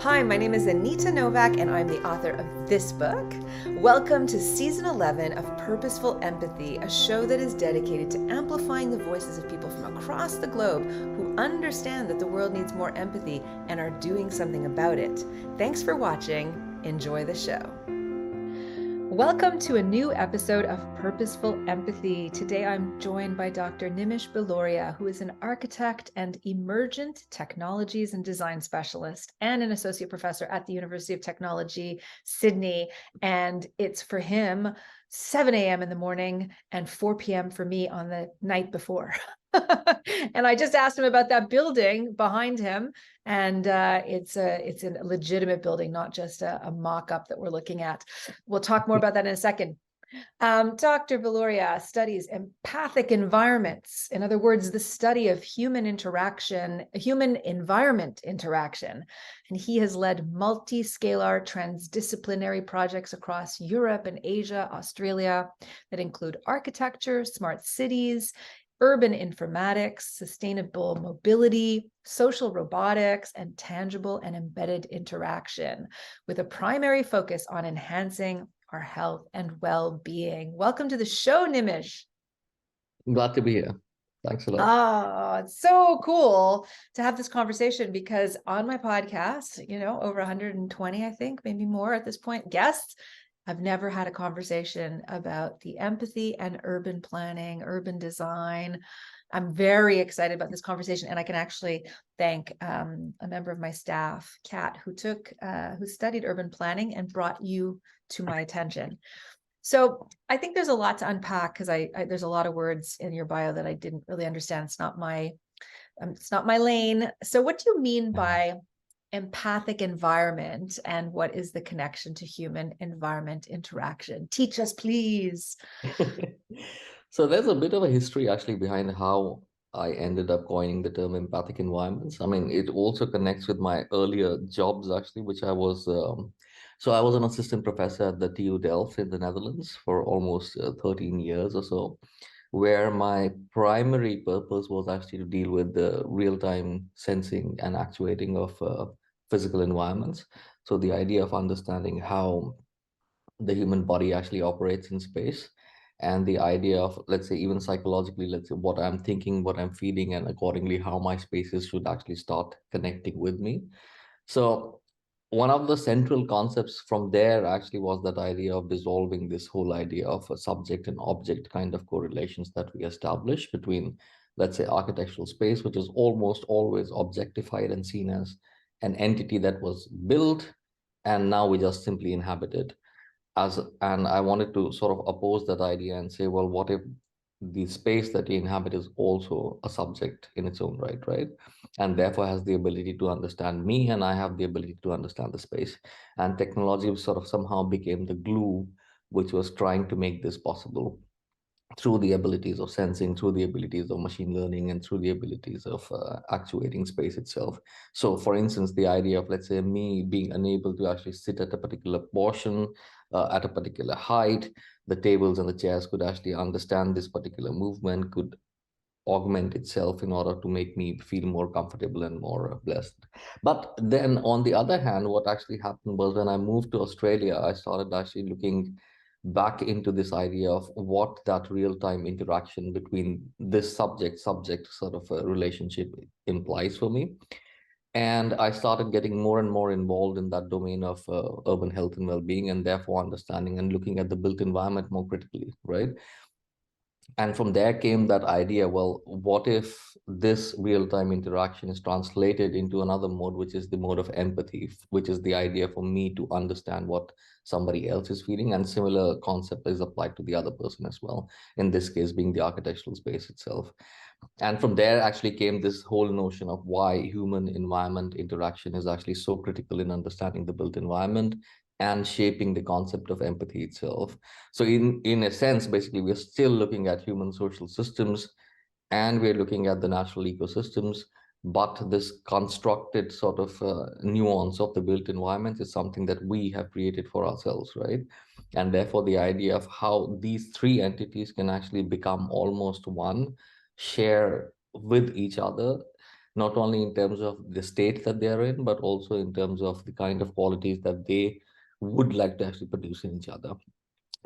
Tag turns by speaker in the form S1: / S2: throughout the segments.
S1: Hi, my name is Anita Nowak, and I'm the author of this book. Welcome to Season 11 of Purposeful Empathy, a show that is dedicated to amplifying the voices of people from across the globe who understand that the world needs more empathy and are doing something about it. Thanks for watching. Enjoy the show. Welcome to a new episode of Purposeful Empathy. Today I'm joined by Dr. Nimish Biloria, who is an architect and emergent technologies and design specialist and an associate professor at the University of Technology, Sydney. And it's for him 7 a.m. in the morning and 4 p.m. for me on the night before. And I just asked him about that building behind him, and it's a legitimate building, not just a mock-up that we're looking at. We'll talk more about that in a second. Dr. Biloria studies empathic environments. In other words, the study of human interaction, human environment interaction. And he has led multi-scalar transdisciplinary projects across Europe and Asia, Australia, that include architecture, smart cities, urban informatics, sustainable mobility, social robotics, and tangible and embedded interaction, with a primary focus on enhancing our health and well-being. Welcome to the show, Nimish.
S2: I'm glad to be here. Thanks a lot.
S1: Oh, it's so cool to have this conversation, because on my podcast, over 120, I think, maybe more at this point, guests, I've never had a conversation about the empathy and urban planning, urban design. I'm very excited about this conversation, and I can actually thank a member of my staff, Kat, who studied urban planning and brought you to my attention. So I think there's a lot to unpack, because there's a lot of words in your bio that I didn't really understand. It's not my lane. So what do you mean by empathic environment, and what is the connection to human environment interaction? Teach us, please.
S2: So there's a bit of a history actually behind how I ended up coining the term empathic environments. I mean, it also connects with my earlier jobs actually, which I was I was an assistant professor at the TU Delft in the Netherlands for almost 13 years or so, where my primary purpose was actually to deal with the real-time sensing and actuating of physical environments. So the idea of understanding how the human body actually operates in space, and the idea of, let's say, even psychologically, let's say, what I'm thinking, what I'm feeling, and accordingly how my spaces should actually start connecting with me. So one of the central concepts from there actually was that idea of dissolving this whole idea of a subject and object kind of correlations that we establish between, let's say, architectural space, which is almost always objectified and seen as an entity that was built and now we just simply inhabit it. And I wanted to sort of oppose that idea and say, well, what if the space that we inhabit is also a subject in its own right, right? And therefore has the ability to understand me, and I have the ability to understand the space. And technology sort of somehow became the glue which was trying to make this possible through the abilities of sensing, through the abilities of machine learning, and through the abilities of actuating space itself. So, for instance, the idea of, let's say, me being unable to actually sit at a particular portion, at a particular height, the tables and the chairs could actually understand this particular movement, could augment itself in order to make me feel more comfortable and more blessed. But then on the other hand, what actually happened was when I moved to Australia, I started actually looking back into this idea of what that real-time interaction between this subject sort of a relationship implies for me. And I started getting more and more involved in that domain of urban health and well-being, and therefore understanding and looking at the built environment more critically, right? And from there came that idea, well, what if this real-time interaction is translated into another mode, which is the mode of empathy, which is the idea for me to understand what somebody else is feeling. And similar concept is applied to the other person as well, in this case being the architectural space itself. And from there actually came this whole notion of why human environment interaction is actually so critical in understanding the built environment and shaping the concept of empathy itself. So in a sense, basically, we're still looking at human social systems and we're looking at the natural ecosystems, but this constructed sort of nuance of the built environment is something that we have created for ourselves, right? And therefore, the idea of how these three entities can actually become almost one, share with each other, not only in terms of the state that they are in, but also in terms of the kind of qualities that they would like to actually produce in each other.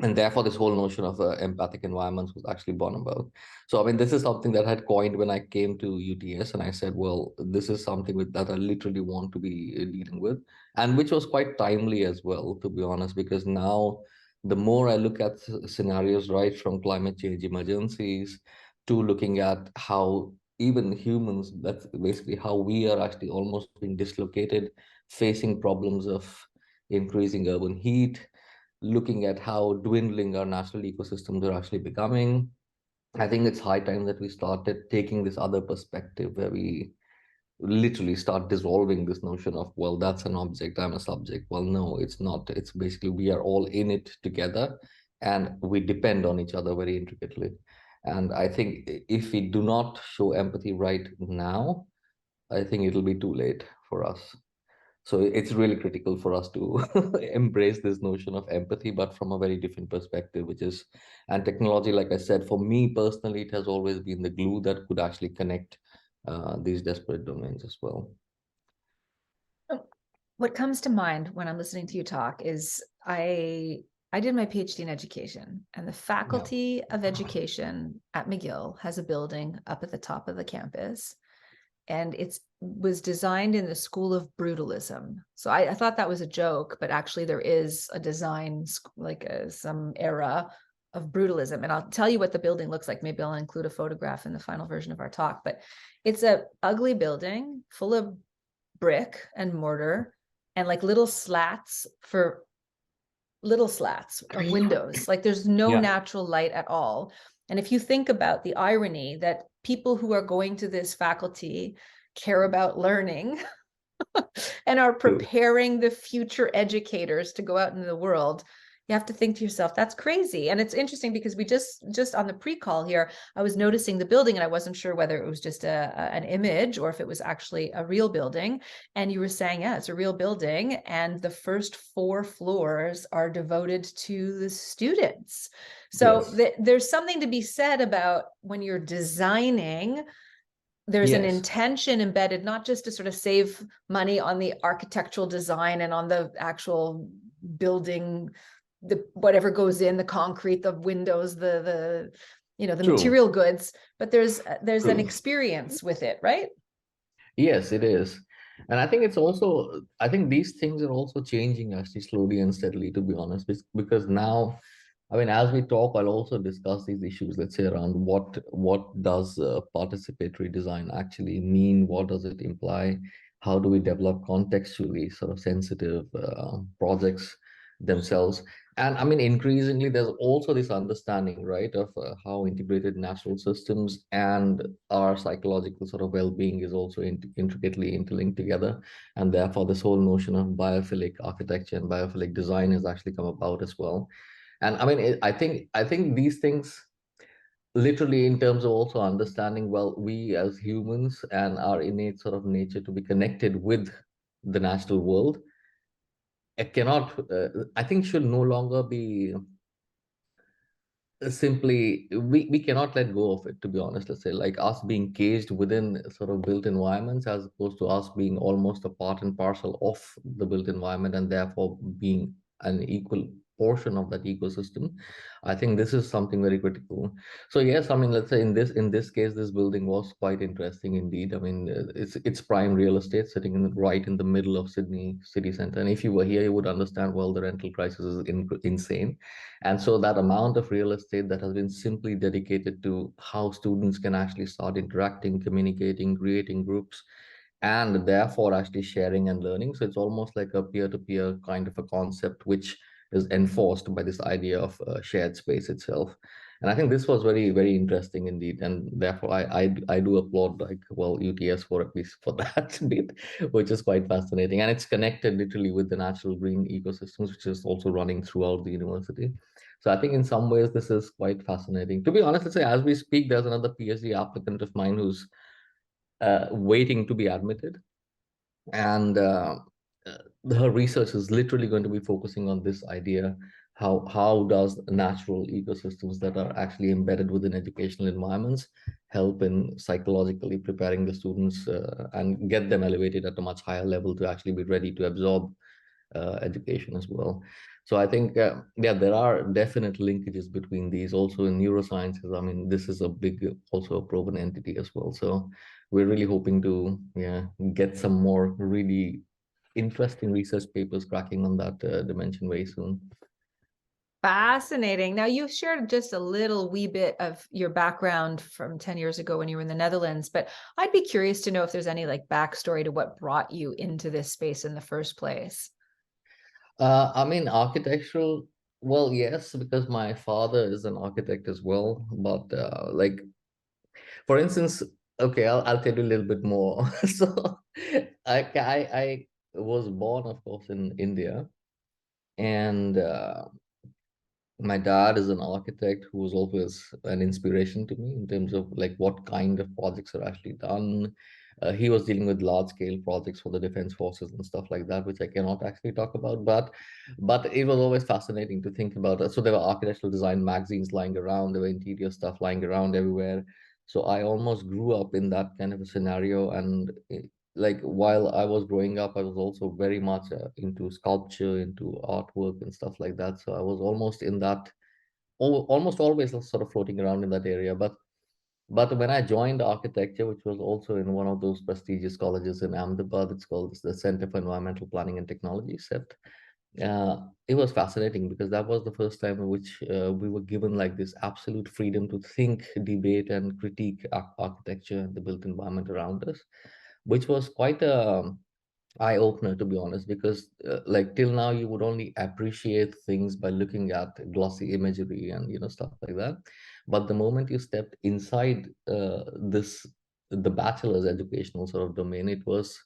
S2: And therefore this whole notion of empathic environments was actually born about. So I mean, this is something that I had coined when I came to UTS, and I said, well, this is something that I literally want to be dealing with, and which was quite timely as well, to be honest, because now the more I look at scenarios, right, from climate change emergencies to looking at how even humans, that's basically how we are actually almost being dislocated, facing problems of increasing urban heat, looking at how dwindling our natural ecosystems are actually becoming. I think it's high time that we started taking this other perspective where we literally start dissolving this notion of, well, that's an object, I'm a subject. Well, no, it's not. It's basically we are all in it together and we depend on each other very intricately. And I think if we do not show empathy right now, I think it'll be too late for us. So it's really critical for us to embrace this notion of empathy, but from a very different perspective, which is, and technology, like I said, for me personally, it has always been the glue that could actually connect these desperate domains as well.
S1: What comes to mind when I'm listening to you talk is I did my PhD in education, and the
S2: Yeah.
S1: Faculty of Education at McGill has a building up at the top of the campus, and it was designed in the school of brutalism. So I thought that was a joke, but actually there is a design, like some era of brutalism. And I'll tell you what the building looks like. Maybe I'll include a photograph in the final version of our talk, but it's a ugly building full of brick and mortar and like little slats of windows. Like there's no
S2: Yeah.
S1: natural light at all. And if you think about the irony that people who are going to this faculty care about learning and are
S2: True.
S1: preparing the future educators to go out into the world, you have to think to yourself, that's crazy. And it's interesting because we just on the pre-call here, I was noticing the building and I wasn't sure whether it was just an image or if it was actually a real building. And you were saying, yeah, it's a real building. And the first 4 floors are devoted to the students. So
S2: Yes.
S1: there's something to be said about when you're designing, there's an
S2: Yes.
S1: intention embedded, not just to sort of save money on the architectural design and on the actual building, the whatever goes in, the concrete, the windows, the the
S2: True.
S1: material goods, but there's an
S2: True.
S1: experience with it, right?
S2: Yes, it is. And I think it's also, I think these things are also changing actually slowly and steadily, to be honest, because now, I mean, as we talk, I'll also discuss these issues, let's say, around what does participatory design actually mean? What does it imply? How do we develop contextually sort of sensitive projects themselves? And I mean, increasingly, there's also this understanding, right, of how integrated natural systems and our psychological sort of well-being is also intricately interlinked together. And therefore, this whole notion of biophilic architecture and biophilic design has actually come about as well. And I mean, I think these things literally in terms of also understanding, well, we as humans and our innate sort of nature to be connected with the natural world, it cannot, I think should no longer be simply we cannot let go of it, to be honest. Let's say like us being caged within sort of built environments as opposed to us being almost a part and parcel of the built environment and therefore being an equal portion of that ecosystem. I think this is something very critical. So yes, I mean, let's say in this case this building was quite interesting indeed. I mean, it's prime real estate sitting right in the middle of Sydney city center, and if you were here you would understand, well, the rental crisis is insane. And so that amount of real estate that has been simply dedicated to how students can actually start interacting, communicating, creating groups, and therefore actually sharing and learning. So it's almost like a peer-to-peer kind of a concept, which is enforced by this idea of shared space itself. And I think this was very, very interesting indeed. And therefore, I do applaud, like, well, UTS for at least for that bit, which is quite fascinating. And it's connected literally with the natural green ecosystems, which is also running throughout the university. So I think in some ways this is quite fascinating. To be honest, let's say as we speak, there's another PhD applicant of mine who's waiting to be admitted, and her research is literally going to be focusing on this idea: how does natural ecosystems that are actually embedded within educational environments help in psychologically preparing the students and get them elevated at a much higher level to actually be ready to absorb education as well. So I think, yeah, there are definite linkages between these. Also in neurosciences, I mean, this is a big, also a proven entity as well. So we're really hoping to, yeah, get some more really interesting research papers cracking on that dimension very soon.
S1: Fascinating. Now, you shared just a little wee bit of your background from 10 years ago when you were in the Netherlands, but I'd be curious to know if there's any like backstory to what brought you into this space in the first place.
S2: I mean, architectural, well, yes, because my father is an architect as well. But like, for instance, okay, I'll tell you a little bit more. So I was born, of course, in India, and my dad is an architect who was always an inspiration to me in terms of like what kind of projects are actually done. He was dealing with large scale projects for the defense forces and stuff like that, which I cannot actually talk about. But it was always fascinating to think about. So there were architectural design magazines lying around, there were interior stuff lying around everywhere. So I almost grew up in that kind of a scenario, and like while I was growing up, I was also very much into sculpture, into artwork and stuff like that. So I was almost in that, almost always sort of floating around in that area. But when I joined architecture, which was also in one of those prestigious colleges in Ahmedabad, it's called the Center for Environmental Planning and Technology, CEPT. It was fascinating because that was the first time in which we were given like this absolute freedom to think, debate, and critique architecture and the built environment around us, which was quite a eye opener, to be honest, because like till now you would only appreciate things by looking at glossy imagery and stuff like that. But the moment you stepped inside this the bachelor's educational sort of domain, it was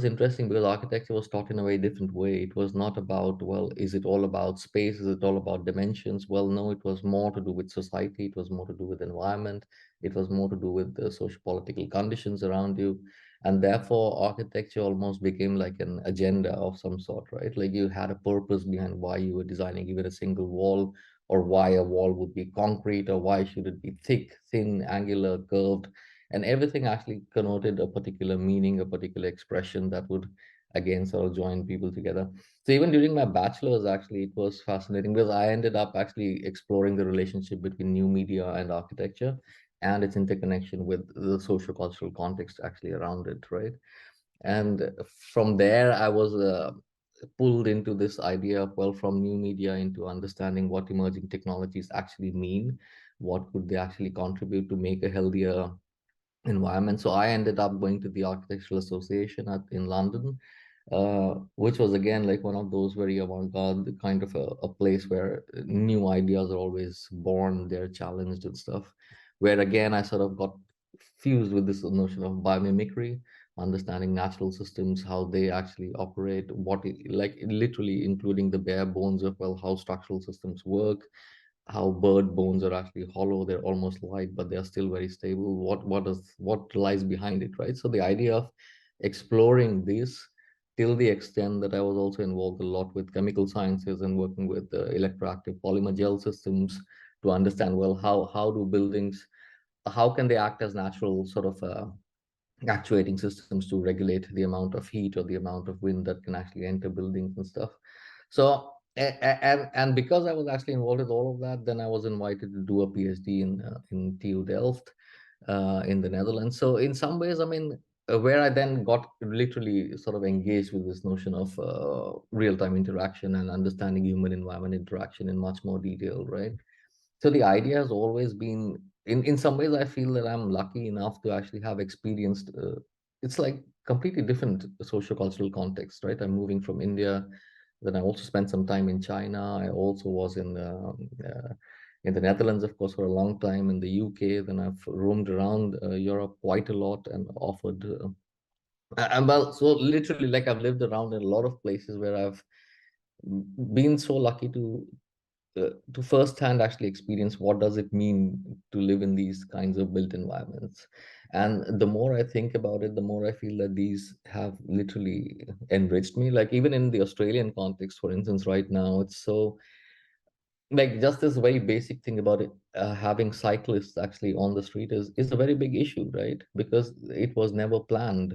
S2: interesting because architecture was taught in a very different way. It was not about, well, is it all about space? Is it all about dimensions? Well, no, it was more to do with society. It was more to do with environment. It was more to do with the socio-political conditions around you. And therefore, architecture almost became like an agenda of some sort, right? Like you had a purpose behind why you were designing even a single wall, or why a wall would be concrete, or why should it be thick, thin, angular, curved, and everything actually connoted a particular meaning, a particular expression that would again sort of join people together. So even during my bachelor's, actually, it was fascinating because I ended up actually exploring the relationship between new media and architecture and its interconnection with the social cultural context actually around it, right? And from there, I was pulled into this idea of, well, from new media into understanding what emerging technologies actually mean, what could they actually contribute to make a healthier environment. So I ended up going to the Architectural Association in London, which was again like one of those very avant-garde kind of a place where new ideas are always born, they're challenged and stuff. Where again, I sort of got fused with this notion of biomimicry, understanding natural systems, how they actually operate, like literally including the bare bones of, well, how structural systems work, how bird bones are actually hollow, they're almost light but they're still very stable. What lies behind it, right? So the idea of exploring this, till the extent that I was also involved a lot with chemical sciences and working with electroactive polymer gel systems to understand, well, how do buildings, how can they act as natural sort of actuating systems to regulate the amount of heat or the amount of wind that can actually enter buildings and stuff. So and because I was actually involved with all of that, then I was invited to do a PhD in TU Delft in the Netherlands. So in some ways, I mean, where I then got literally sort of engaged with this notion of real-time interaction and understanding human environment interaction in much more detail, right? So the idea has always been, in some ways, I feel that I'm lucky enough to actually have experienced, it's like completely different socio-cultural context, right? I'm moving from India, then I also spent some time in China. I also was in the Netherlands, of course, for a long time, in the UK. Then I've roamed around Europe quite a lot and offered, and well, so literally, like I've lived around in a lot of places where I've been so lucky to firsthand actually experience what does it mean to live in these kinds of built environments. And the more I think about it, the more I feel that these have literally enriched me. Like even in the Australian context, for instance, right now, it's so like just this very basic thing about it, having cyclists actually on the street is a very big issue, right? Because it was never planned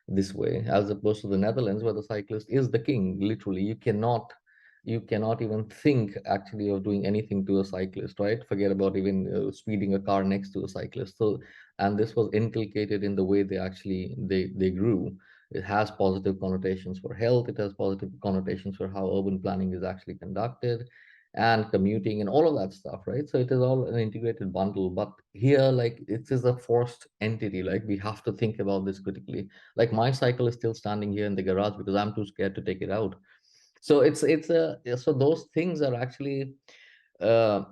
S2: this way, as opposed to the Netherlands, where the cyclist is the king. Literally, you cannot even think actually of doing anything to a cyclist, right? Forget about even speeding a car next to a cyclist. So, and this was inculcated in the way they grew. It has positive connotations for health. It has positive connotations for how urban planning is actually conducted, and commuting and all of that stuff, right? So it is all an integrated bundle. But here, like, it is a forced entity. Like, we have to think about this critically. Like, my cycle is still standing here in the garage because I'm too scared to take it out. So so those things are actually uh,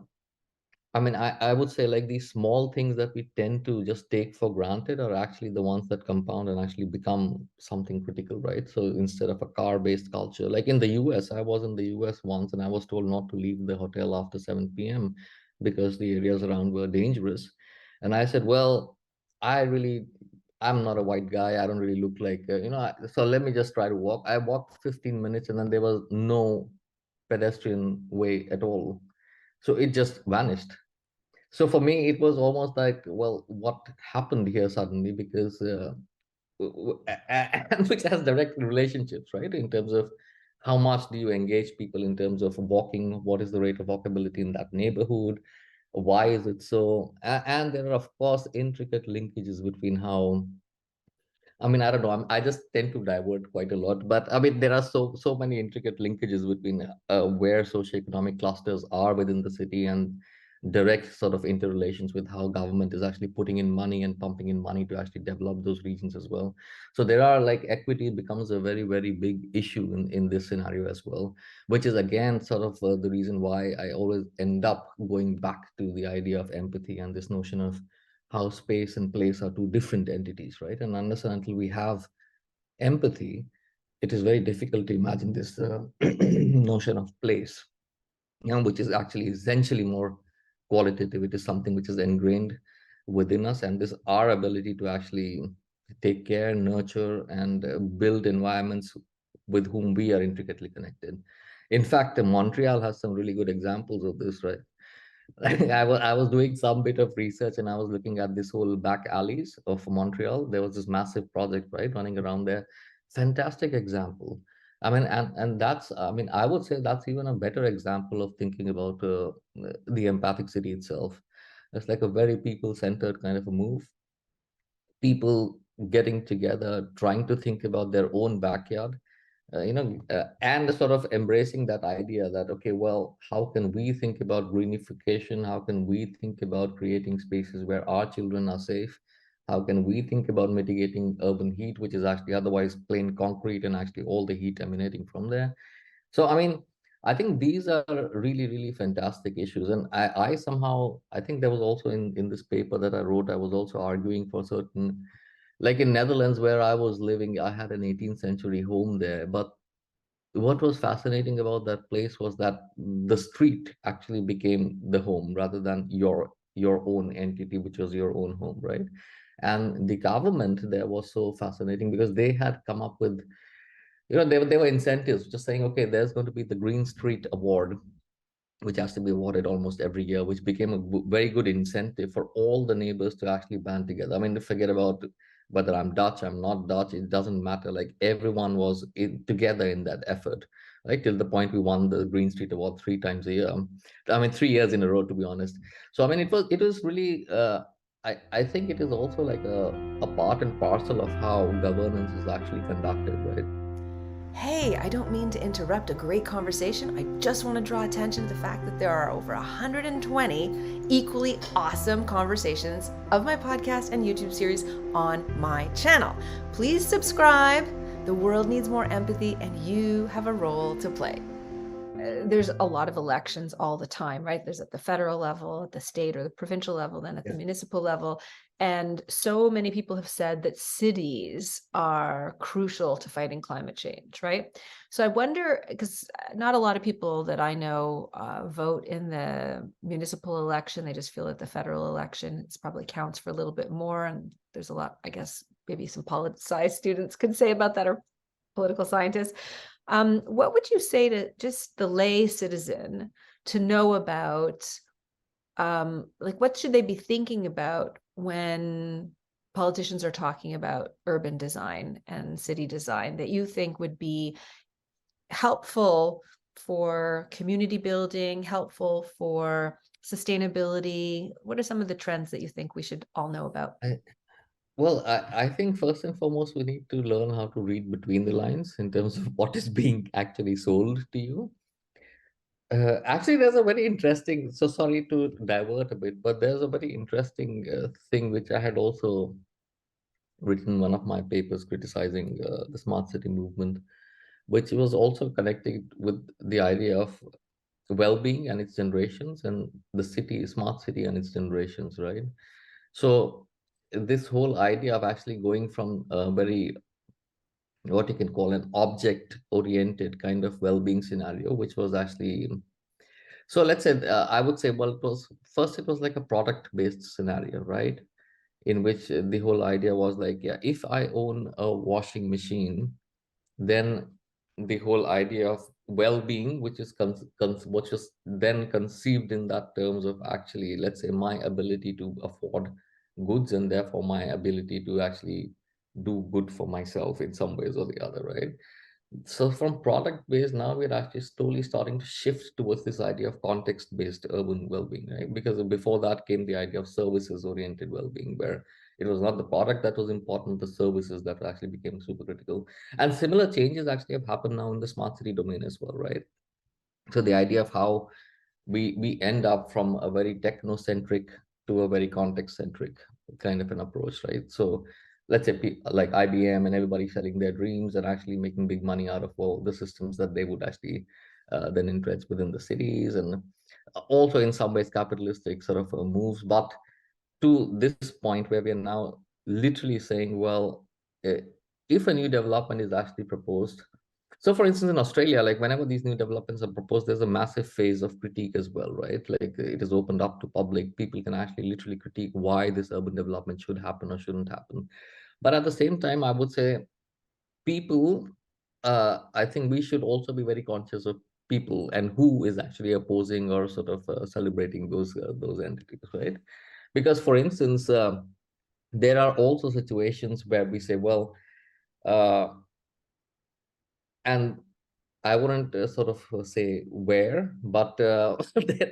S2: I mean, I would say like these small things that we tend to just take for granted are actually the ones that compound and actually become something critical, right? So instead of a car-based culture, like in the US, I was in the US once and I was told not to leave the hotel after 7 p.m. because the areas around were dangerous. And I said, well, I'm not a white guy. I don't really look like, so let me just try to walk. I walked 15 minutes and then there was no pedestrian way at all. So it just vanished. So for me, it was almost like, well, what happened here suddenly? Because and which has direct relationships, right? In terms of how much do you engage people in terms of walking? What is the rate of walkability in that neighborhood? Why is it so? And there are, of course, intricate linkages between how, I mean, I don't know. I just tend to divert quite a lot, but I mean, there are so many intricate linkages between where socioeconomic clusters are within the city and direct sort of interrelations with how government is actually putting in money and pumping in money to actually develop those regions as well. So there are, like, equity becomes a very big issue in this scenario as well, which is again sort of the reason why I always end up going back to the idea of empathy and this notion of how space and place are two different entities, right? And unless and until we have empathy, it is very difficult to imagine this notion of place, which is actually essentially more qualitative. It is something which is ingrained within us, and this our ability to actually take care, nurture, and build environments with whom we are intricately connected. In fact, Montreal has some really good examples of this, right? I was doing some bit of research and I was looking at this whole back alleys of Montreal. There was this massive project, right, running around there. Fantastic example. I mean, and that's, I mean, I would say that's even a better example of thinking about the empathic city itself. It's like a very people-centered kind of a move. People getting together, trying to think about their own backyard, and sort of embracing that idea that, okay, well, how can we think about greenification? How can we think about creating spaces where our children are safe? How can we think about mitigating urban heat, which is actually otherwise plain concrete and actually all the heat emanating from there? So, I mean, I think these are really fantastic issues. And I somehow, I think there was also in this paper that I wrote, I was also arguing for certain, like in Netherlands where I was living, I had an 18th century home there. But what was fascinating about that place was that the street actually became the home rather than your own entity, which was your own home, right? And the government there was so fascinating because they had come up with, there were incentives just saying, okay, there's going to be the Green Street Award, which has to be awarded almost every year, which became a very good incentive for all the neighbors to actually band together. I mean, forget about whether I'm Dutch, I'm not Dutch, it doesn't matter. Like, everyone was together in that effort, right? Till the point we won the Green Street Award 3 times a year. I mean, 3 years in a row, to be honest. So, I mean, it was really, I think it is also like a part and parcel of how governance is actually conducted, right?
S1: Hey, I don't mean to interrupt a great conversation. I just want to draw attention to the fact that there are over 120 equally awesome conversations of my podcast and YouTube series on my channel. Please subscribe. The world needs more empathy, and you have a role to play. There's a lot of elections all the time, right? There's at the federal level, at the state or the provincial level, then at the municipal level. And so many people have said that cities are crucial to fighting climate change, right? So I wonder, because not a lot of people that I know vote in the municipal election. They just feel that the federal election, it's probably counts for a little bit more. And there's a lot, I guess, maybe some politicized students could say about that, or political scientists. What would you say to just the lay citizen to know about, like, what should they be thinking about when politicians are talking about urban design and city design that you think would be helpful for community building, helpful for sustainability? What are some of the trends that you think we should all know about?
S2: I think first and foremost, we need to learn how to read between the lines in terms of what is being actually sold to you. Actually, there's a very interesting, so sorry to divert a bit, but there's a very interesting thing which I had also written in one of my papers criticizing the smart city movement, which was also connected with the idea of well-being and its generations and the city, smart city and its generations, right? So this whole idea of actually going from a very what you can call an object-oriented kind of well-being scenario, which was actually so let's say I would say, well, it was like a product-based scenario, right? In which the whole idea was like, yeah, if I own a washing machine, then the whole idea of well-being, which is then conceived in that terms of actually, let's say, my ability to afford goods and therefore my ability to actually do good for myself in some ways or the other, right? So from product based, now we're actually slowly starting to shift towards this idea of context based urban well-being, right? Because before that came the idea of services oriented well-being, where it was not the product that was important, the services that actually became super critical. And similar changes actually have happened now in the smart city domain as well, right? So the idea of how we end up from a very techno-centric to a very context-centric kind of an approach, right? So let's say like IBM and everybody selling their dreams and actually making big money out of all the systems that they would actually then entrench within the cities, and also in some ways capitalistic sort of moves, but to this point where we are now literally saying, well, eh, if a new development is actually proposed, so for instance, in Australia, like whenever these new developments are proposed, there's a massive phase of critique as well, right? Like it is opened up to public. People can actually literally critique why this urban development should happen or shouldn't happen. But at the same time, I would say people, I think we should also be very conscious of people and who is actually opposing or sort of celebrating those entities, right? Because, for instance, there are also situations where we say, well, uh, and I wouldn't sort of say where, but there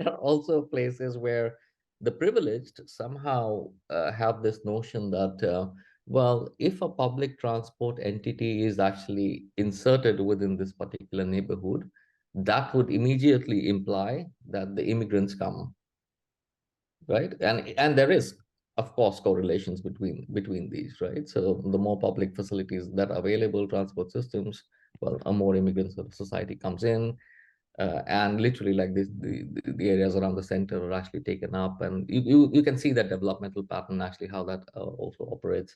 S2: are also places where the privileged somehow have this notion that, well, if a public transport entity is actually inserted within this particular neighborhood, that would immediately imply that the immigrants come, right? And there is, of course, correlations between these, right? So the more public facilities that are available, transport systems, well, a more immigrants of society comes in, and literally like this, the areas around the center are actually taken up, and you can see that developmental pattern actually how that also operates,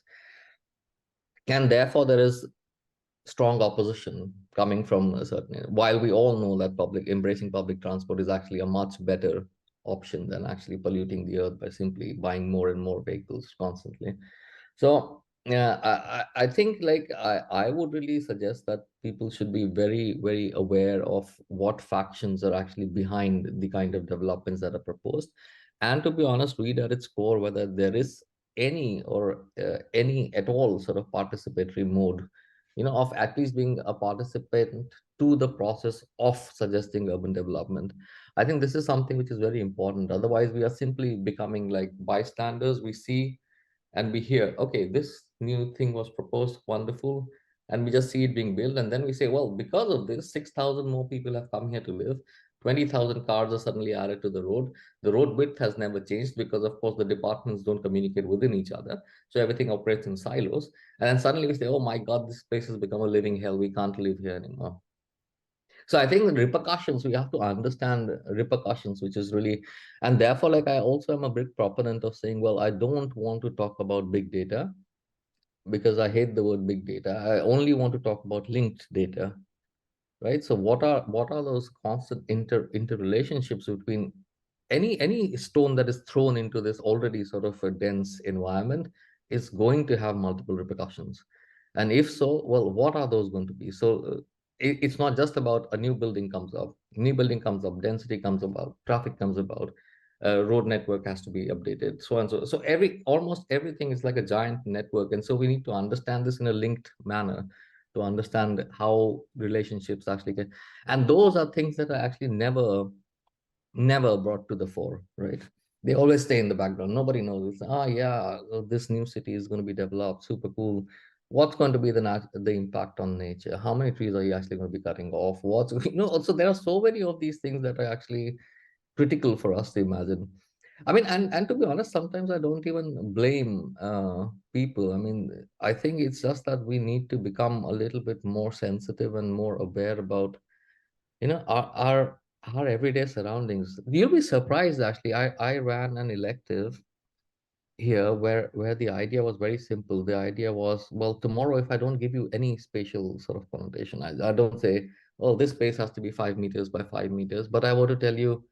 S2: and therefore there is strong opposition coming from a certain, while we all know that public embracing public transport is actually a much better option than actually polluting the earth by simply buying more and more vehicles constantly. So yeah, I think like I would really suggest that people should be very, very aware of what factions are actually behind the kind of developments that are proposed. And to be honest, read at its core whether there is any or any at all sort of participatory mode, of at least being a participant to the process of suggesting urban development. I think this is something which is very important. Otherwise, we are simply becoming like bystanders. We see and we hear, okay, this new thing was proposed, wonderful, and we just see it being built, and then we say, well, because of this, 6,000 more people have come here to live. 20,000 cars are suddenly added to the road. The road width has never changed because, of course, the departments don't communicate within each other. So everything operates in silos. And then suddenly we say, oh my God, this place has become a living hell. We can't live here anymore. So I think the repercussions, we have to understand repercussions, which is really, and therefore, like I also am a big proponent of saying, well, I don't want to talk about big data because I hate the word big data. I only want to talk about linked data, right? So what are those constant interrelationships between any stone that is thrown into this already sort of a dense environment is going to have multiple repercussions. And if so, well, what are those going to be? So it's not just about a new building comes up, density comes about, traffic comes about, road network has to be updated, so and so. So almost everything is like a giant network, and so we need to understand this in a linked manner to understand how relationships actually get. And those are things that are actually never brought to the fore, right? They always stay in the background. Nobody knows. It's, yeah, this new city is going to be developed, super cool. What's going to be the impact on nature? How many trees are you actually going to be cutting off? What's also there are so many of these things that are actually critical for us to imagine. I mean, and to be honest, sometimes I don't even blame people. I mean, I think it's just that we need to become a little bit more sensitive and more aware about our everyday surroundings. You'll be surprised actually. I ran an elective here where the idea was very simple. The idea was, well, tomorrow if I don't give you any spatial sort of connotation, I don't say, oh, this space has to be 5 meters by 5 meters, but I want to tell you,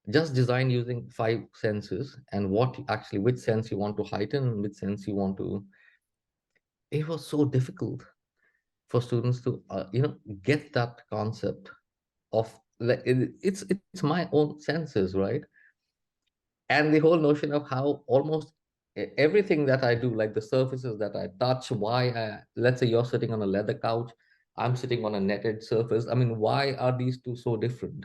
S2: just design using five senses and what actually which sense you want to heighten and which sense you want to. It was so difficult for students to get that concept of like it's my own senses, right? And the whole notion of how almost everything that I do, like the surfaces that I touch, let's say you're sitting on a leather couch, I'm sitting on a netted surface. I mean, why are these two so different?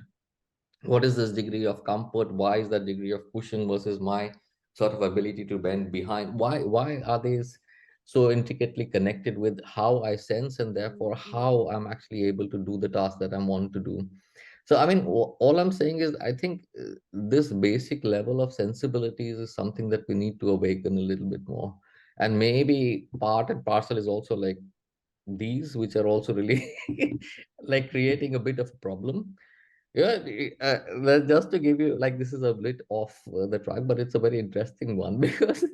S2: What is this degree of comfort? Why is that degree of cushion versus my sort of ability to bend behind? Why are these so intricately connected with how I sense and therefore how I'm actually able to do the task that I'm wanting to do? So, I mean, all I'm saying is, I think this basic level of sensibilities is something that we need to awaken a little bit more. And maybe part and parcel is also like these, which are also really like creating a bit of a problem. Yeah, just to give you, like, this is a bit off the track, but it's a very interesting one because,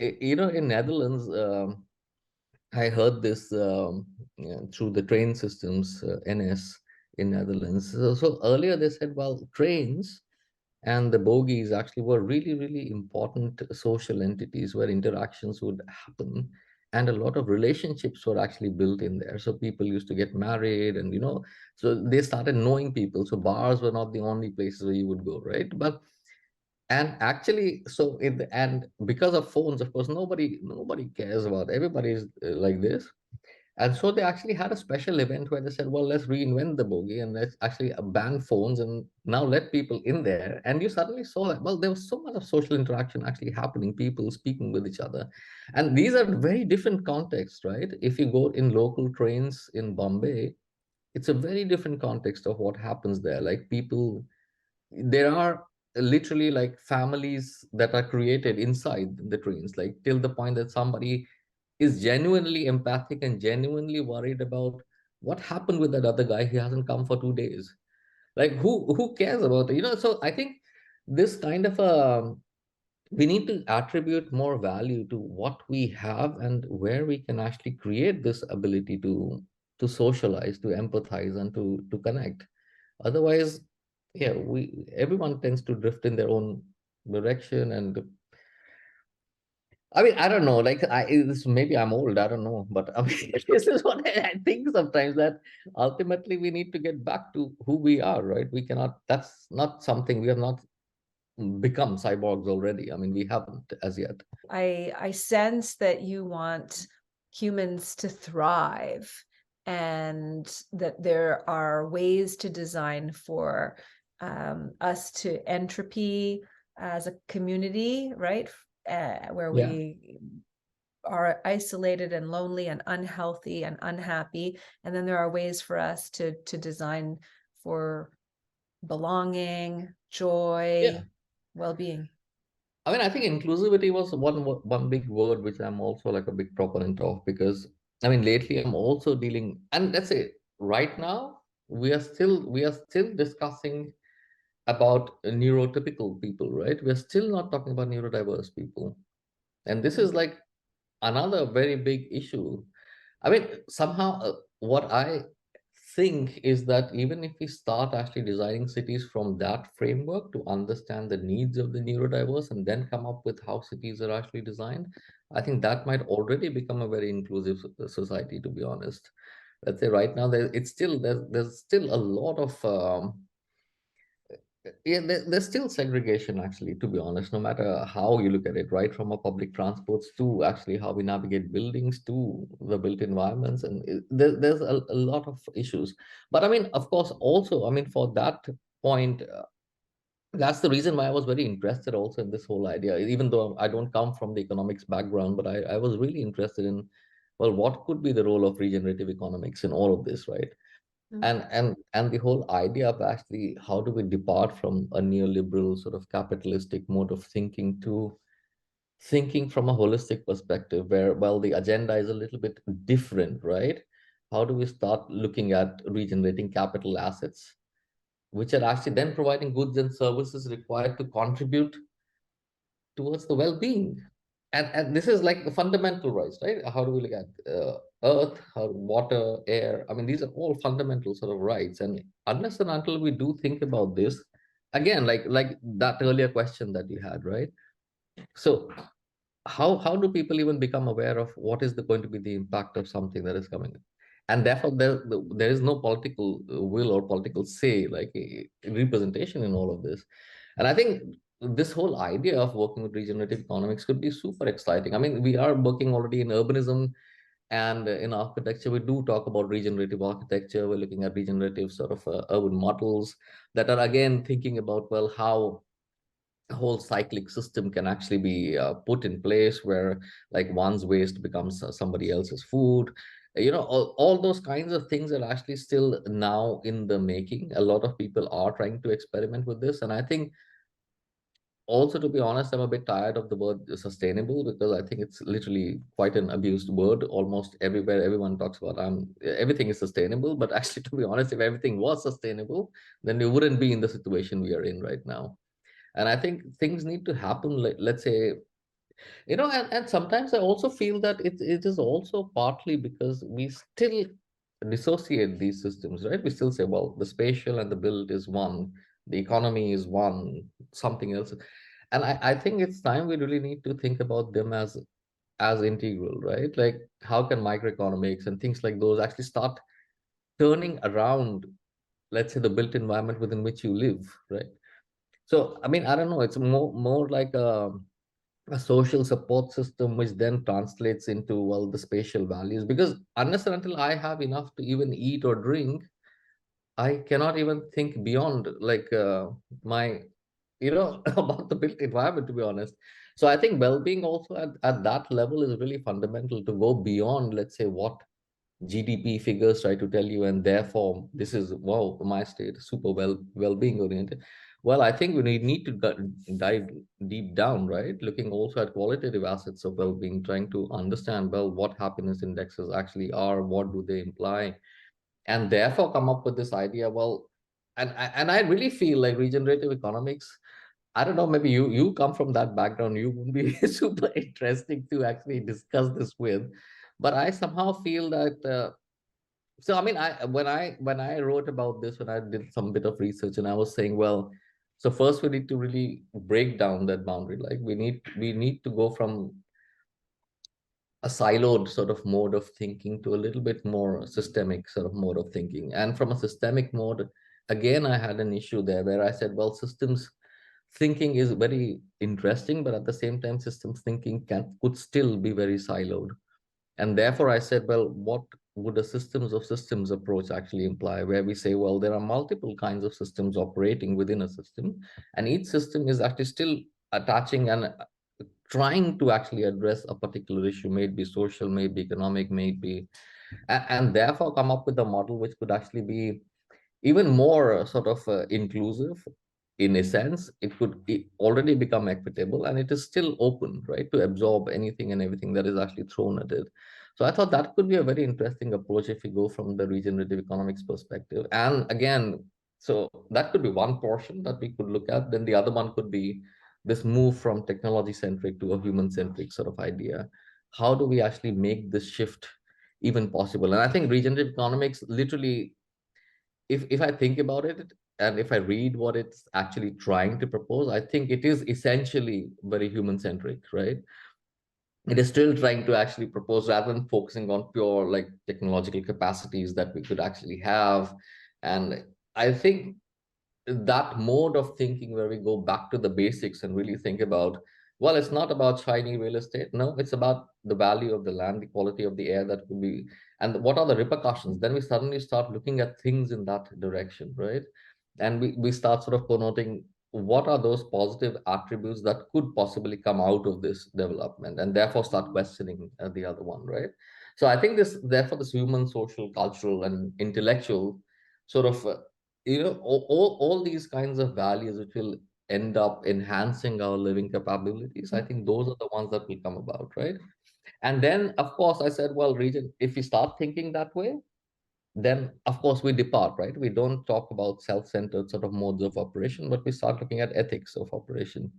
S2: in Netherlands, I heard this through the train systems, NS in Netherlands. So earlier they said, well, trains and the bogies actually were really, really important social entities where interactions would happen. And a lot of relationships were actually built in there. So people used to get married and, so they started knowing people. So bars were not the only places where you would go, right? And actually, so and because of phones, of course, nobody cares about, everybody's like this. And so they actually had a special event where they said, well, let's reinvent the bogey and let's actually ban phones and now let people in there. And you suddenly saw that, well, there was so much of social interaction actually happening, people speaking with each other. And these are very different contexts, right? If you go in local trains in Bombay, it's a very different context of what happens there. Like people, there are literally like families that are created inside the trains, like till the point that somebody is genuinely empathic and genuinely worried about what happened with that other guy. He hasn't come for 2 days. Like who cares about it? So I think this kind of we need to attribute more value to what we have and where we can actually create this ability to socialize, to empathize, and to connect. Otherwise, yeah, we everyone tends to drift in their own direction. And I mean, I don't know. Like, maybe I'm old. I don't know, but I mean, this is what I think sometimes, that ultimately we need to get back to who we are, right? We cannot. That's not something we have not become cyborgs already. I mean, we haven't as yet.
S1: I sense that you want humans to thrive and that there are ways to design for us to entropy as a community, right? Where
S2: Yeah.
S1: we are isolated and lonely and unhealthy and unhappy. And then there are ways for us to design for belonging,
S2: Yeah.
S1: joy, well-being.
S2: I mean, I think inclusivity was one big word which I'm also like a big proponent of, because I mean lately I'm also dealing, and let's say right now we are still discussing about neurotypical people, right? We're still not talking about neurodiverse people. And this is like another very big issue. I mean, somehow, what I think is that even if we start actually designing cities from that framework to understand the needs of the neurodiverse and then come up with how cities are actually designed, I think that might already become a very inclusive society, to be honest. let's say right now it's still there's still a lot of yeah, there's still segregation, actually, to be honest, no matter how you look at it, right? From our public transports to actually how we navigate buildings to the built environments. And there's a lot of issues. But I mean, of course, also, I mean, for that point, that's the reason why I was very interested also in this whole idea, even though I don't come from the economics background, but I was really interested in, well, what could be the role of regenerative economics in all of this, right? And the whole idea of actually how do we depart from a neoliberal sort of capitalistic mode of thinking to thinking from a holistic perspective where, well, the agenda is a little bit different, right? How do we start looking at regenerating capital assets, which are actually then providing goods and services required to contribute towards the well-being? And this is like the fundamental rights, right? How do we look at earth, water, air? I mean, these are all fundamental sort of rights. And unless and until we do think about this, again, like that earlier question that you had, right? So how do people even become aware of what is going to be the impact of something that is coming? And therefore, there is no political will or political say, like a representation in all of this. And I think this whole idea of working with regenerative economics could be super exciting. I mean, we are working already in urbanism and in architecture. We do talk about regenerative architecture. We're looking at regenerative sort of urban models that are again thinking about, well, how a whole cyclic system can actually be put in place where like one's waste becomes somebody else's food. You know, all those kinds of things are actually still now in the making. A lot of people are trying to experiment with this. And I think also, to be honest, I'm a bit tired of the word sustainable because I think it's literally quite an abused word. Almost everywhere, everyone talks about everything is sustainable. But actually, to be honest, if everything was sustainable, then we wouldn't be in the situation we are in right now. And I think things need to happen, like, let's say, and sometimes I also feel that it is also partly because we still dissociate these systems, right? We still say, well, the spatial and the built is one, the economy is one, something else. And I think it's time we really need to think about them as integral, right? Like how can microeconomics and things like those actually start turning around, let's say, the built environment within which you live, right? So I mean, I don't know, it's more like a social support system which then translates into, well, the spatial values, because unless and until I have enough to even eat or drink, I cannot even think beyond like my about the built environment, to be honest. So I think well-being also at that level is really fundamental, to go beyond, let's say, what GDP figures try to tell you, and therefore this is, wow, my state super well-being oriented. Well, I think we need to dive deep down, right? Looking also at qualitative assets of well-being, trying to understand, well, what happiness indexes actually are, what do they imply, and therefore come up with this idea. Well, and I really feel like regenerative economics, I don't know, maybe you come from that background, you would be super interesting to actually discuss this with. But I somehow feel that so I mean, I when I wrote about this, when I did some bit of research, and I was saying, well, so first we need to really break down that boundary. Like we need to go from a siloed sort of mode of thinking to a little bit more systemic sort of mode of thinking. And from a systemic mode, again, I had an issue there where I said, well, systems thinking is very interesting, but at the same time, systems thinking could still be very siloed. And therefore, I said, well, what would a systems of systems approach actually imply? Where we say, well, there are multiple kinds of systems operating within a system, and each system is actually still attaching and trying to actually address a particular issue, may it be social, may it be economic, may it be, and therefore come up with a model which could actually be even more sort of inclusive. In a sense, it could already become equitable, and it is still open, right, to absorb anything and everything that is actually thrown at it. So I thought that could be a very interesting approach if we go from the regenerative economics perspective. And again, so that could be one portion that we could look at. Then the other one could be this move from technology centric to a human centric sort of idea. How do we actually make this shift even possible? And I think regenerative economics literally, if I think about it and if I read what it's actually trying to propose, I think it is essentially very human centric, right? it is still trying to actually propose, rather than focusing on pure like technological capacities that we could actually have. And I think that mode of thinking where we go back to the basics and really think about, well, it's not about shiny real estate. No, it's about the value of the land, the quality of the air that could be, and what are the repercussions. Then we suddenly start looking at things in that direction, right? And we start sort of connoting what are those positive attributes that could possibly come out of this development, and therefore start questioning the other one, right? So I think this, therefore, this human, social, cultural, and intellectual sort of all these kinds of values which will end up enhancing our living capabilities, I think those are the ones that will come about, right? And then of course I said, well, region, if we start thinking that way, then of course we depart, right? We don't talk about self-centered sort of modes of operation, but we start looking at ethics of operation.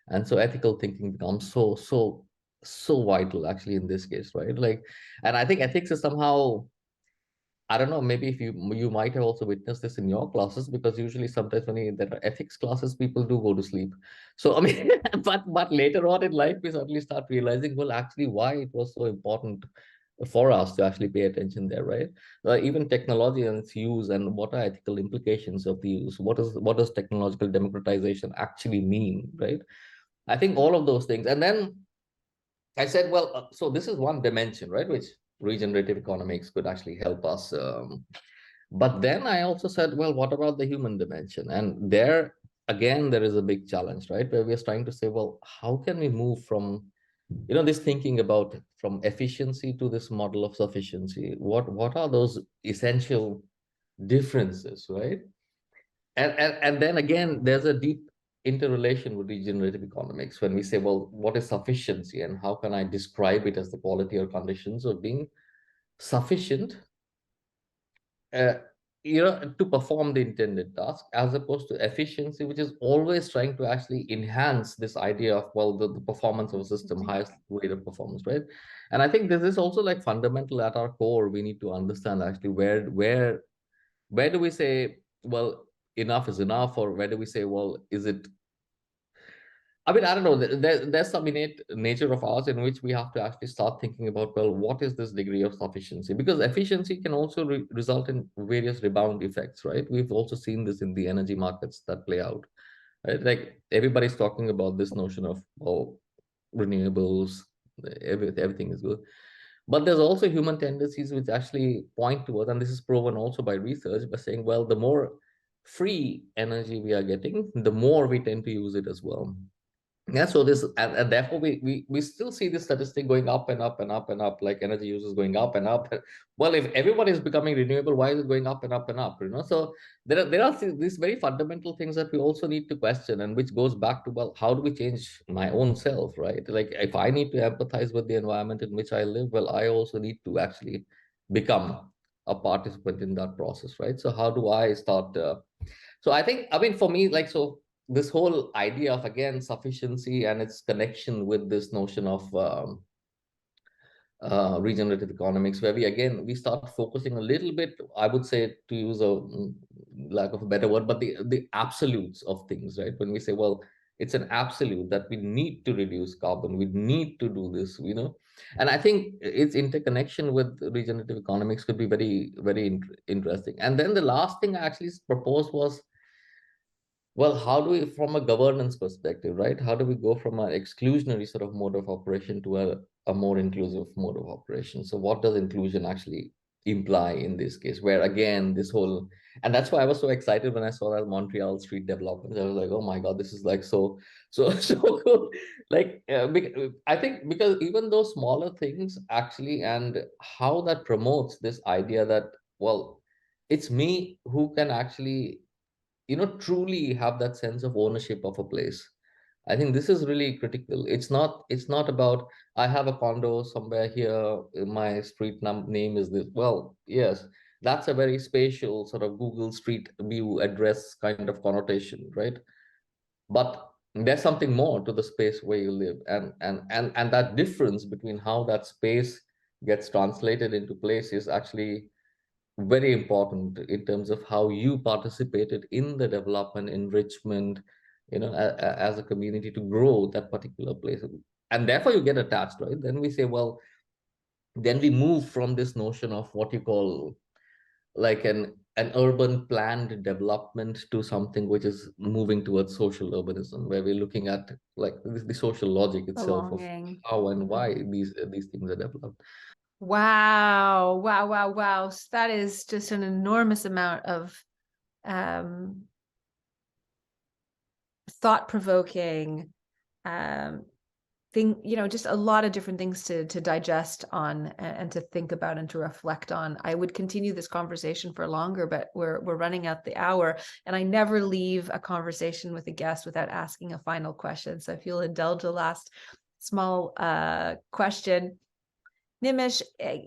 S2: And so ethical thinking becomes so vital actually in this case, right? Like, and I think ethics is somehow, I don't know, maybe if you might have also witnessed this in your classes, because usually sometimes when there are ethics classes, people do go to sleep. So I mean, but later on in life, we suddenly start realizing, well, actually, why it was so important for us to actually pay attention there, right? Even technology and its use, and what are ethical implications of the use? What does technological democratization actually mean, right? I think all of those things, and then I said, well, so this is one dimension, right, which regenerative economics could actually help us. But then I also said, well, what about the human dimension? And there, again, there is a big challenge, right, where we're trying to say, well, how can we move from, this thinking about from efficiency to this model of sufficiency? What are those essential differences, right? And then again, there's a deep interrelation with regenerative economics when we say, well, what is sufficiency, and how can I describe it as the quality or conditions of being sufficient, uh, to perform the intended task, as opposed to efficiency, which is always trying to actually enhance this idea of, well, the performance of a system, highest rate of performance, right? And I think this is also like fundamental at our core. We need to understand actually where do we say, well, enough is enough, or where do we say, well, is it, I mean, I don't know. There's some innate nature of ours in which we have to actually start thinking about, well, what is this degree of sufficiency? Because efficiency can also result in various rebound effects, right? We've also seen this in the energy markets that play out, right? Like everybody's talking about this notion of, oh, renewables, everything is good. But there's also human tendencies which actually point towards, and this is proven also by research, by saying, well, the more free energy we are getting, the more we tend to use it as well. Yeah, so this, and therefore we still see this statistic going up and up and up and up, like energy use is going up and up. Well, if everybody is becoming renewable, why is it going up and up and up? So there are these very fundamental things that we also need to question, and which goes back to, well, how do we change my own self, right? Like if I need to empathize with the environment in which I live, well, I also need to actually become a participant in that process, right? So how do I start? So I think, I mean, for me, like, so this whole idea of, again, sufficiency and its connection with this notion of regenerative economics, where we start focusing a little bit, I would say, to use a lack of a better word, but the absolutes of things, right? When we say, well, it's an absolute that we need to reduce carbon, we need to do this, and I think its interconnection with regenerative economics could be very, very interesting. And then the last thing I actually proposed was, well, how do we, from a governance perspective, right? How do we go from an exclusionary sort of mode of operation to a more inclusive mode of operation? So what does inclusion actually imply in this case? Where again, this whole, and that's why I was so excited when I saw that Montreal street development. I was like, oh my God, this is like so cool. Like, I think because even those smaller things actually, and how that promotes this idea that, well, it's me who can actually truly have that sense of ownership of a place. I think this is really critical. It's not about, I have a condo somewhere here, my street name is this. Well, yes, that's a very spatial sort of Google Street View address kind of connotation, right? But there's something more to the space where you live, and that difference between how that space gets translated into place is actually very important in terms of how you participated in the development, enrichment, as a community to grow that particular place. and therefore you get attached, right? Then we say, well, then we move from this notion of what you call like an urban planned development to something which is moving towards social urbanism, where we're looking at like the social logic itself of
S1: Belonging.
S2: how and
S1: Mhm.
S2: why these things are developed.
S1: Wow. Wow. Wow. Wow. So that is just an enormous amount of um, thought-provoking um, thing, just a lot of different things to digest on and to think about and to reflect on. I would continue this conversation for longer, but we're running out the hour, and I never leave a conversation with a guest without asking a final question. So if you'll indulge a last small question. Nimish,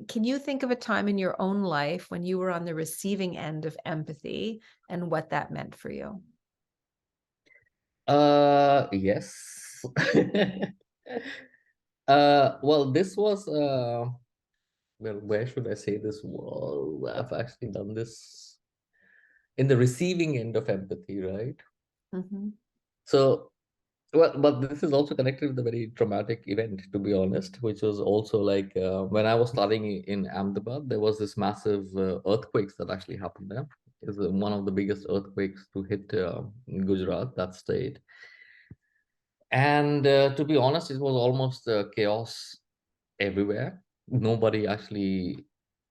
S1: can you think of a time in your own life when you were on the receiving end of empathy and what that meant for you?
S2: Yes. Well, this was well, where should I say this? Well, I've actually done this in the receiving end of empathy, right?
S1: Mm-hmm.
S2: So, well, but this is also connected with a very traumatic event, to be honest, which was also like when I was studying in Ahmedabad, there was this massive earthquakes that actually happened there. It's one of the biggest earthquakes to hit Gujarat, that state. And to be honest, it was almost chaos everywhere. Nobody actually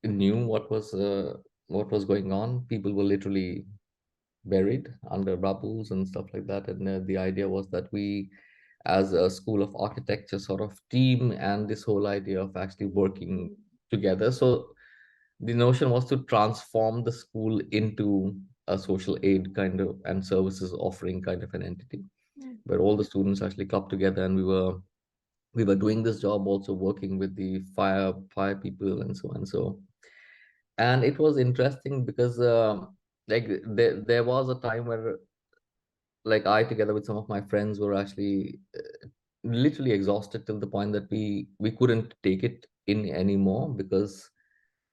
S2: knew what was going on. People were literally buried under rubbles and stuff like that. And the idea was that we, as a school of architecture sort of team, and this whole idea of actually working together. So the notion was to transform the school into a social aid kind of and services offering kind of an entity, where all the students actually clubbed together, and we were doing this job also working with the fire people and so on. So and it was interesting because like there was a time where like I together with some of my friends were actually literally exhausted till the point that we couldn't take it in anymore, because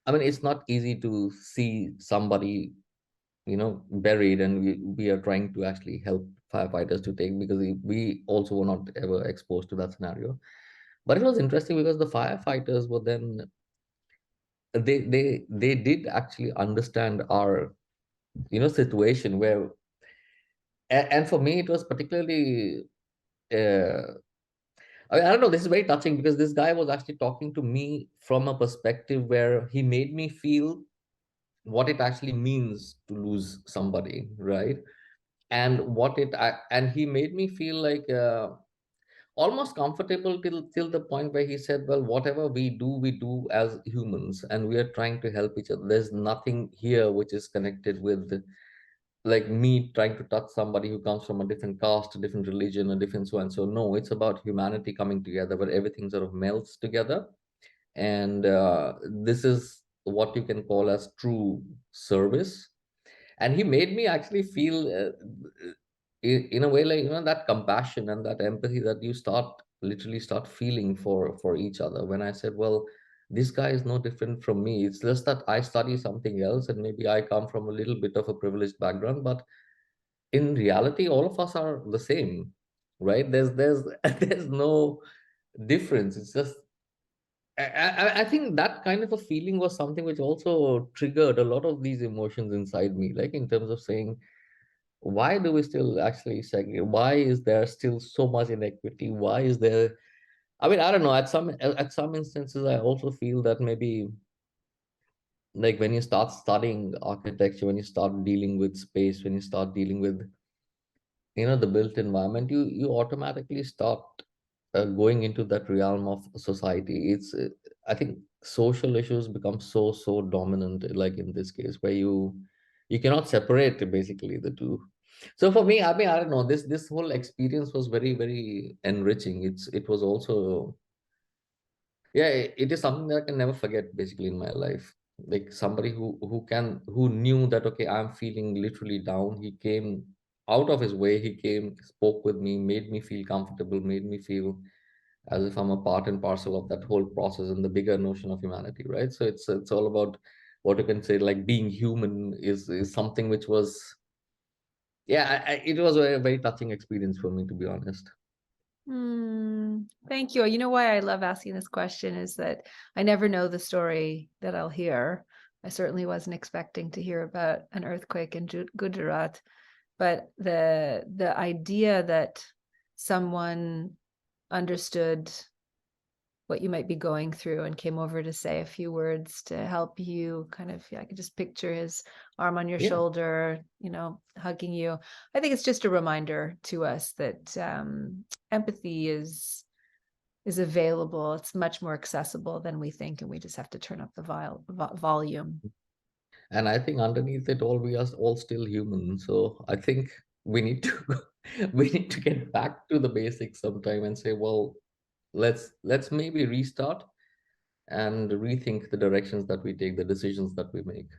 S2: I mean it's not easy to see somebody buried, and we are trying to actually help firefighters to take, because we also were not ever exposed to that scenario. But it was interesting because the firefighters were then they did actually understand our situation where and for me it was particularly uh, I don't know, this is very touching because this guy was actually talking to me from a perspective where he made me feel what it actually means to lose somebody, right? And and he made me feel like almost comfortable till the point where he said, well, whatever we do as humans, and we are trying to help each other. There's nothing here which is connected with like me trying to touch somebody who comes from a different caste, a different religion, a different so and so. No, it's about humanity coming together where everything sort of melts together. And this is what you can call as true service. And he made me actually feel in a way like that compassion and that empathy that you literally start feeling for each other. When I said, well, this guy is no different from me, it's just that I study something else and maybe I come from a little bit of a privileged background, but in reality all of us are the same, right? There's there's no difference. It's just I think that kind of a feeling was something which also triggered a lot of these emotions inside me, like in terms of saying, why do we still actually segregate? Why is there still so much inequity? Why is there? I mean, I don't know. At some instances, I also feel that maybe like when you start studying architecture, when you start dealing with space, when you start dealing with the built environment, you automatically start going into that realm of society. It's I think social issues become so dominant, like in this case where you cannot separate basically the two. So for me, I mean, I don't know, this whole experience was very enriching. It was also, yeah, it is something that I can never forget basically in my life. Like somebody who knew that, okay, I'm feeling literally down. He came out of his way. He came, spoke with me, made me feel comfortable, made me feel as if I'm a part and parcel of that whole process and the bigger notion of humanity, right? So it's all about what you can say, like being human is something which was, yeah, it was a very touching experience for me, to be honest.
S1: Thank you. You know why I love asking this question is that I never know the story that I'll hear. I certainly wasn't expecting to hear about an earthquake in Gujarat, but the idea that someone understood what you might be going through and came over to say a few words to help you kind of, I could just picture his arm on your
S2: Yeah.
S1: shoulder, hugging you. I think it's just a reminder to us that empathy is available. It's much more accessible than we think, and we just have to turn up the volume.
S2: And I think underneath it all, we are all still human. So I think we need to we need to get back to the basics sometime and say, well, let's maybe restart and rethink the directions that we take, the decisions that we make.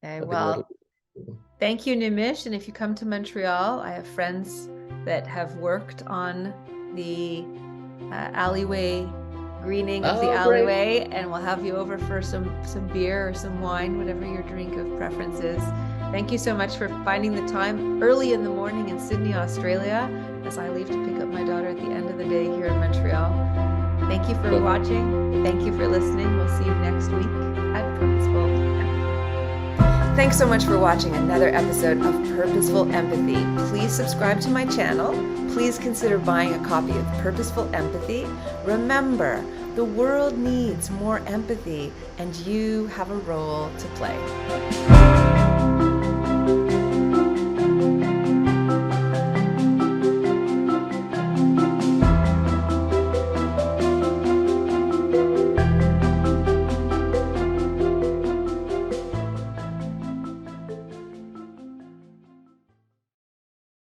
S1: Okay,
S2: I think that'll
S1: well, thank you, Nimish. And if you come to Montreal, I have friends that have worked on the alleyway greening of the
S2: great.
S1: alleyway, and we'll have you over for some beer or some wine, whatever your drink of preference is. Thank you so much for finding the time early in the morning in Sydney, Australia, as I leave to pick up my daughter at the end of the day here in Montreal. Thank you for watching. Thank you for listening. We'll see you next week at Purposeful. Thanks so much for watching another episode of Purposeful Empathy. Please subscribe to my channel. Please consider buying a copy of Purposeful Empathy. Remember, the world needs more empathy, and you have a role to play.